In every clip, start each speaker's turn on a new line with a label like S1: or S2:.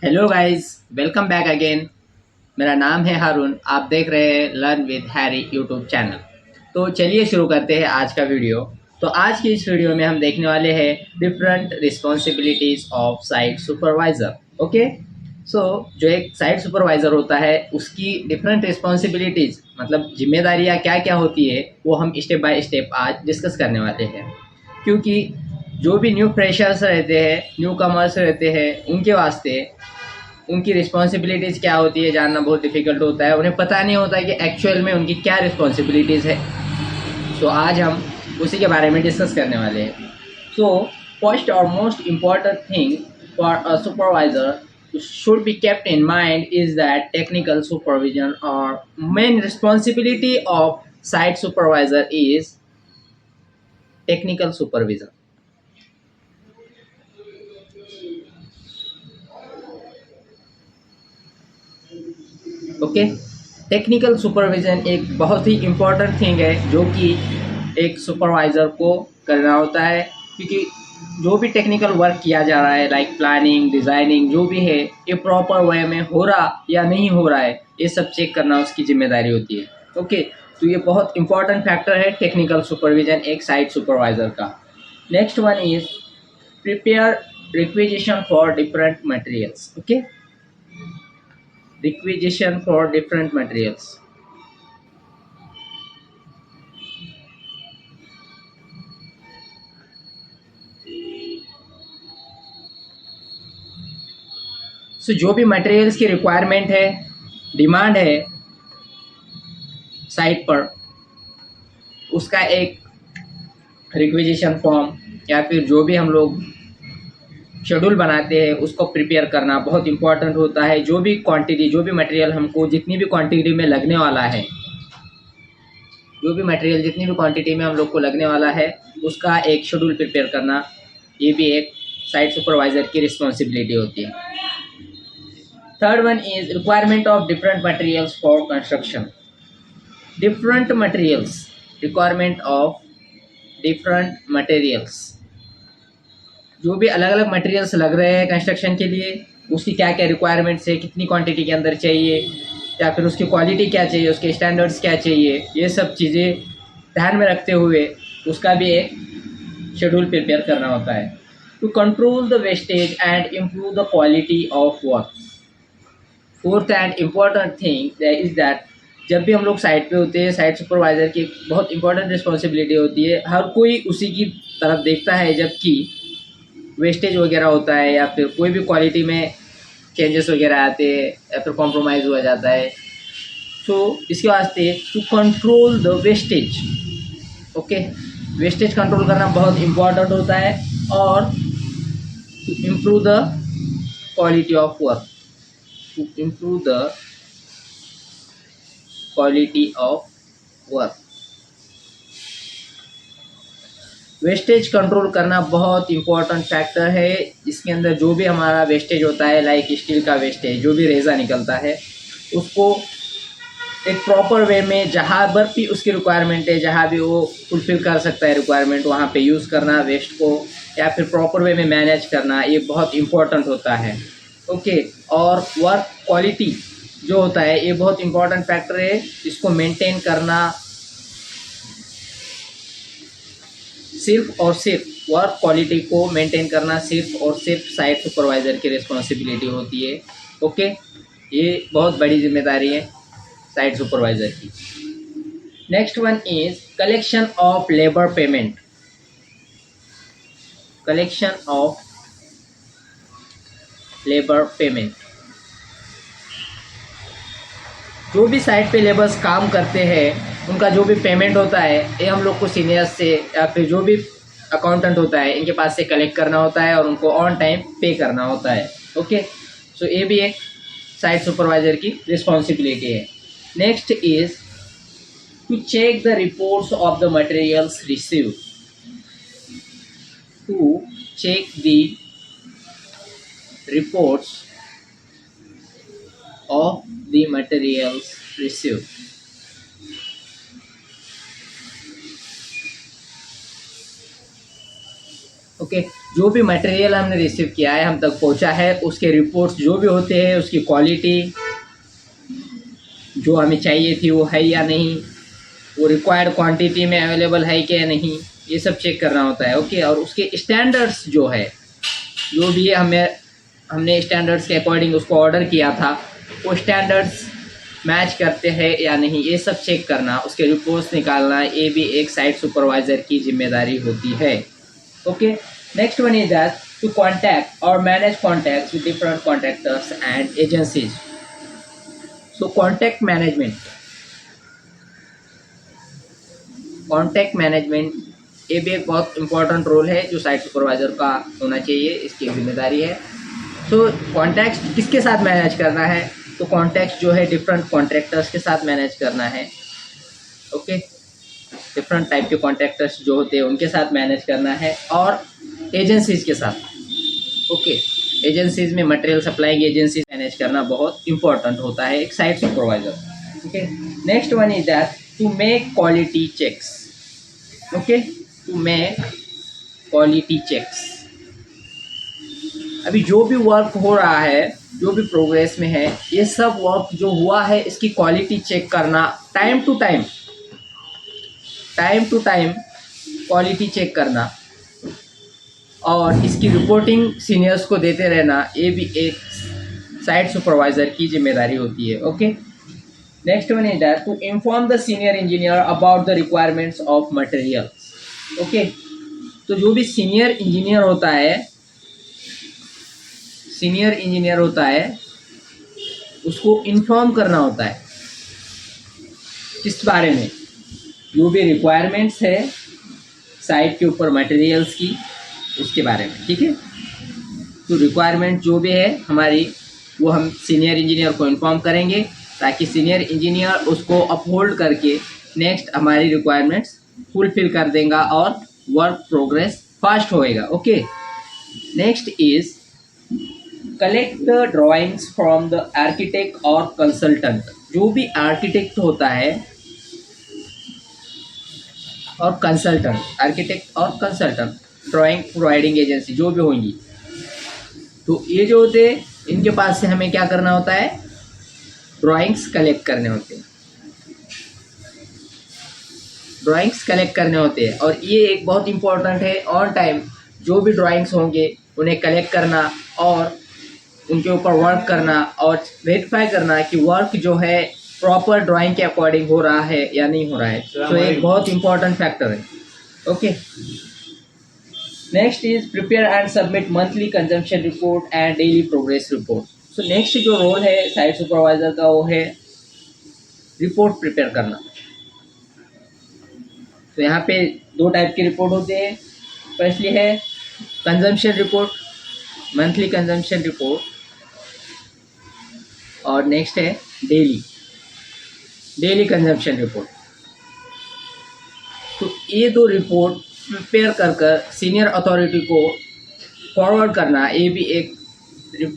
S1: Hello guys, welcome back again. मेरा नाम है हारून। आप देख रहे हैं learn with Harry YouTube channel. तो चलिए शुरू करते हैं आज का वीडियो। तो आज की इस वीडियो में हम देखने वाले हैं different responsibilities of site supervisor. Okay. So जो एक साइट सुपरवाइजर होता है उसकी डिफरेंट रिस्पॉन्सिबिलिटीज मतलब जिम्मेदारियां क्या क्या होती है वो हम स्टेप बाय स्टेप आज डिस्कस करने वाले हैं। क्योंकि जो भी न्यू फ्रेशर्स रहते हैं, न्यू कमर्स रहते हैं, उनके वास्ते उनकी रिस्पॉन्सिबिलिटीज़ क्या होती है जानना बहुत डिफिकल्ट होता है। उन्हें पता नहीं होता कि एक्चुअल में उनकी क्या रिस्पॉन्सिबिलिटीज़ है। तो आज हम उसी के बारे में डिस्कस करने वाले हैं। सो फर्स्ट और most important thing for a supervisor should be kept in mind is that technical supervision or main responsibility of site supervisor is technical supervision. Okay. Technical supervision एक बहुत ही इम्पोर्टेंट थिंग है जो कि एक supervisor को करना होता है। क्योंकि जो भी टेक्निकल वर्क किया जा रहा है लाइक प्लानिंग डिज़ाइनिंग जो भी है ये प्रॉपर वे में हो रहा या नहीं हो रहा है ये सब चेक करना उसकी जिम्मेदारी होती है। ओके। तो ये बहुत इंपॉर्टेंट फैक्टर है टेक्निकल सुपरविजन एक साइट सुपरवाइज़र का। Next one is prepare requisition for different materials. Okay. requisition for different materials. सो जो भी मटेरियल्स की रिक्वायरमेंट है, डिमांड है साइट पर, उसका एक रिक्विजिशन फॉर्म या फिर जो भी हम लोग शेड्यूल बनाते हैं उसको प्रिपेयर करना बहुत इंपॉर्टेंट होता है। जो भी क्वांटिटी जो भी मटेरियल हमको जितनी भी क्वांटिटी में लगने वाला है, जो भी मटेरियल जितनी भी क्वांटिटी में हम लोग को लगने वाला है उसका एक शेड्यूल प्रिपेयर करना ये भी एक साइट सुपरवाइज़र की रिस्पॉन्सिबिलिटी होती है। Third one is requirement of different materials for construction. Different materials. Requirement of different materials. जो भी अलग अलग मटेरियल्स लग रहे हैं कंस्ट्रक्शन के लिए उसकी क्या क्या रिक्वायरमेंट्स है, कितनी क्वांटिटी के अंदर चाहिए या फिर उसकी क्वालिटी क्या चाहिए, उसके स्टैंडर्ड्स क्या चाहिए, ये सब चीज़ें ध्यान में रखते हुए उसका भी एक शेड्यूल प्रिपेयर करना होता है to control the wastage and improve the quality of work. Fourth and important thing is that जब भी हम लोग साइट पे होते हैं साइट सुपरवाइज़र की एक बहुत इंपॉर्टेंट रिस्पॉन्सिबिलिटी होती है। हर कोई उसी की तरफ देखता है जबकि वेस्टेज वगैरह होता है या फिर कोई भी क्वालिटी में चेंजेस वगैरह आते हैं या फिर कॉम्प्रोमाइज़ हो जाता है। सो इसके वास्ते to control the wastage. Okay. Wastage control करना बहुत इम्पॉर्टेंट होता है और to improve the quality of work, to improve the quality of work. Wastage control करना बहुत इंपॉर्टेंट फैक्टर है। इसके अंदर जो भी हमारा वेस्टेज होता है लाइक स्टील का वेस्टेज जो भी रेज़ा निकलता है उसको एक प्रॉपर वे में जहाँ पर भी उसकी रिक्वायरमेंट है, जहाँ भी वो फुलफिल कर सकता है रिक्वायरमेंट वहाँ पे यूज़ करना वेस्ट को या फिर प्रॉपर वे में मैनेज करना ये बहुत इंपॉर्टेंट होता है। ओके। और वर्क क्वालिटी जो होता है ये बहुत इंपॉर्टेंट फैक्टर है। इसको मेंटेन करना सिर्फ और सिर्फ वर्क क्वालिटी को मेंटेन करना सिर्फ और सिर्फ साइट सुपरवाइज़र की रिस्पॉन्सिबिलिटी होती है। ओके। ये बहुत बड़ी जिम्मेदारी है साइट सुपरवाइज़र की। Next one is collection of labour payment. Collection of labour payment. जो भी साइट पे लेबर्स काम करते हैं उनका जो भी पेमेंट होता है ये हम लोग को सीनियर्स से या फिर जो भी अकाउंटेंट होता है इनके पास से कलेक्ट करना होता है और उनको ऑन टाइम पे करना होता है। ओके। सो ये भी एक साइट सुपरवाइज़र की रिस्पॉन्सिबिलिटी है। Next is to check the reports of the materials receive. To check the reports of the materials received. Okay, जो भी मटेरियल हमने रिसीव किया है, हम तक पहुंचा है, उसके रिपोर्ट्स जो भी होते हैं, उसकी क्वालिटी जो हमें चाहिए थी वो है या नहीं, वो रिक्वायर्ड क्वांटिटी में अवेलेबल है क्या नहीं, ये सब चेक करना होता है। ओके, और उसके स्टैंडर्ड्स जो है, जो भी हमने स्टैंडर्ड्स के अकॉर्डिंग उसको ऑर्डर किया था, वो स्टैंडर्ड्स मैच करते हैं या नहीं, ये सब चेक करना, उसके रिपोर्ट्स निकालना, ये भी एक साइट सुपरवाइज़र की जिम्मेदारी होती है। Okay, next one is that to contact और manage contacts with different contractors and agencies. So contact management, contact management ये भी एक बहुत इंपॉर्टेंट रोल है जो साइट सुपरवाइज़र का होना चाहिए, इसकी जिम्मेदारी है। तो कॉन्टैक्ट किसके साथ मैनेज करना है, तो कॉन्टैक्ट जो है डिफरेंट कॉन्ट्रैक्टर्स के साथ मैनेज करना है। ओके, डिफरेंट टाइप के कॉन्ट्रैक्टर्स जो होते हैं उनके साथ मैनेज करना है, और एजेंसीज़ के साथ। ओके, एजेंसीज़ में मटेरियल सप्लाइंग एजेंसीज मैनेज करना बहुत इंपॉर्टेंट होता है एक site supervisor. Okay, next one is that to make quality checks. Okay, to make quality checks. अभी जो भी वर्क हो रहा है, जो भी प्रोग्रेस में है, ये सब वर्क जो हुआ है इसकी क्वालिटी चेक करना, time to time quality check करना, और इसकी रिपोर्टिंग सीनियर्स को देते रहना, ये भी एक साइट सुपरवाइज़र की जिम्मेदारी होती है। Okay, next one is that to inform the senior engineer about the requirements of material. Okay, तो जो भी सीनियर इंजीनियर होता है उसको इन्फॉर्म करना होता है किस बारे में, जो भी रिक्वायरमेंट्स है साइट के ऊपर मटेरियल्स की, उसके बारे में। ठीक है, तो रिक्वायरमेंट जो भी है हमारी, वो हम सीनियर इंजीनियर को इन्फॉर्म करेंगे, ताकि सीनियर इंजीनियर उसको अपहोल्ड करके नेक्स्ट हमारी रिक्वायरमेंट्स फुलफिल कर देगा और वर्क प्रोग्रेस फास्ट होएगा। Okay, next is collect the drawings from the architect और कंसल्टेंट। जो भी आर्किटेक्ट होता है और कंसल्टेंट, आर्किटेक्ट और कंसल्टेंट, ड्राइंग प्रोवाइडिंग एजेंसी जो भी होंगी, तो ये जो होते हैं इनके पास से हमें क्या करना होता है, ड्राइंग्स कलेक्ट करने होते हैं, और ये एक बहुत इंपॉर्टेंट है, ऑन टाइम जो भी ड्राइंग्स होंगे उन्हें कलेक्ट करना और उनके ऊपर वर्क करना, और वेरीफाई करना कि वर्क जो है प्रॉपर ड्राइंग के अकॉर्डिंग हो रहा है या नहीं हो रहा है। तो एक बहुत इंपॉर्टेंट फैक्टर है। Okay, next is prepare and submit monthly consumption report and daily progress report. So next जो रोल है साइट सुपरवाइजर का वो है रिपोर्ट प्रिपेयर करना। तो यहाँ पे दो टाइप के रिपोर्ट होते हैं। फर्स्टली है consumption report, monthly consumption report, और नेक्स्ट है डेली कंजम्पशन रिपोर्ट। तो ये दो रिपोर्ट प्रिपेयर कर सीनियर अथॉरिटी को फॉरवर्ड करना, ये भी एक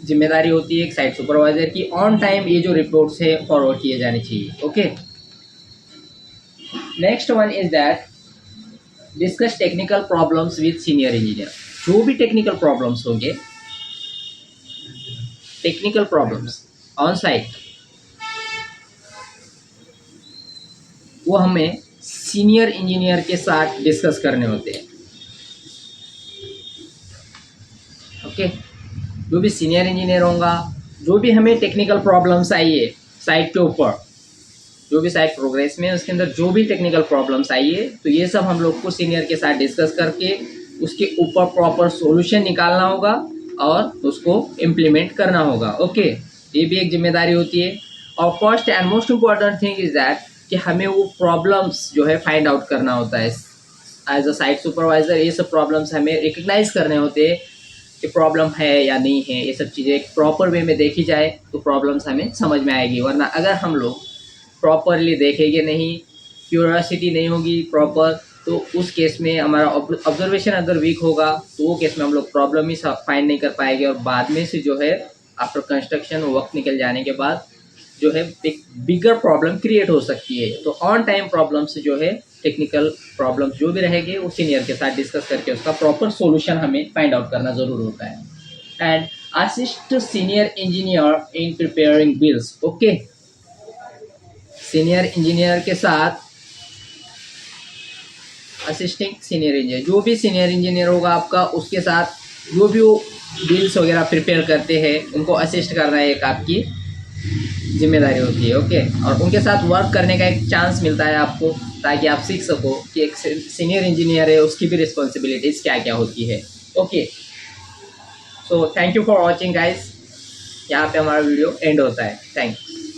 S1: जिम्मेदारी होती है एक साइट सुपरवाइजर की। ऑन टाइम ये जो रिपोर्ट्स है फॉरवर्ड किए जाने चाहिए। Okay, next one is that discuss technical problems with senior engineer. जो भी टेक्निकल प्रॉब्लम्स होंगे, टेक्निकल प्रॉब्लम्स ऑन साइट, वो हमें सीनियर इंजीनियर के साथ डिस्कस करने होते हैं। ओके, जो भी सीनियर इंजीनियर होगा, जो भी हमें टेक्निकल प्रॉब्लम्स आई है साइट के ऊपर, जो भी साइट प्रोग्रेस में उसके अंदर जो भी टेक्निकल प्रॉब्लम्स आई है, तो ये सब हम लोग को सीनियर के साथ डिस्कस करके उसके ऊपर प्रॉपर सॉल्यूशन निकालना होगा और उसको इम्प्लीमेंट करना होगा। ओके, ये भी एक जिम्मेदारी होती है। और first and most important thing is that कि हमें वो प्रॉब्लम्स जो है फाइंड आउट करना होता है एज अ साइट सुपरवाइजर। ये सब प्रॉब्लम्स हमें रिकग्नाइज करने होते हैं कि प्रॉब्लम है या नहीं है। ये सब चीज़ें प्रॉपर वे में देखी जाए तो प्रॉब्लम्स हमें समझ में आएगी, वरना अगर हम लोग प्रॉपरली देखेंगे नहीं, क्यूरियोसिटी नहीं होगी प्रॉपर, तो उस केस में हमारा ऑब्जर्वेशन अगर वीक होगा तो वो केस में हम लोग प्रॉब्लम ही फाइंड नहीं कर पाएंगे, और बाद में से जो है आफ्टर कंस्ट्रक्शन वक्त निकल जाने के बाद जो है एक बिगर प्रॉब्लम क्रिएट हो सकती है। तो ऑन टाइम प्रॉब्लम से जो है टेक्निकल प्रॉब्लम्स जो भी रहेंगे वो सीनियर के साथ डिस्कस करके उसका प्रॉपर सॉल्यूशन हमें फाइंड आउट करना ज़रूर होता है. And assist senior engineer in preparing bills. Okay, senior engineer के साथ असिस्टिंग सीनियर इंजीनियर, जो भी सीनियर इंजीनियर होगा आपका, उसके साथ जो भी वो बिल्स वगैरह प्रिपेयर करते हैं उनको असिस्ट करना एक आपकी जिम्मेदारी होती है. ओके, और उनके साथ वर्क करने का एक चांस मिलता है आपको, ताकि आप सीख सको कि एक सीनियर इंजीनियर है उसकी भी रिस्पॉन्सिबिलिटीज़ क्या क्या होती है. Okay, so thank you for watching guys. यहाँ पे हमारा वीडियो एंड होता है. थैंक्स.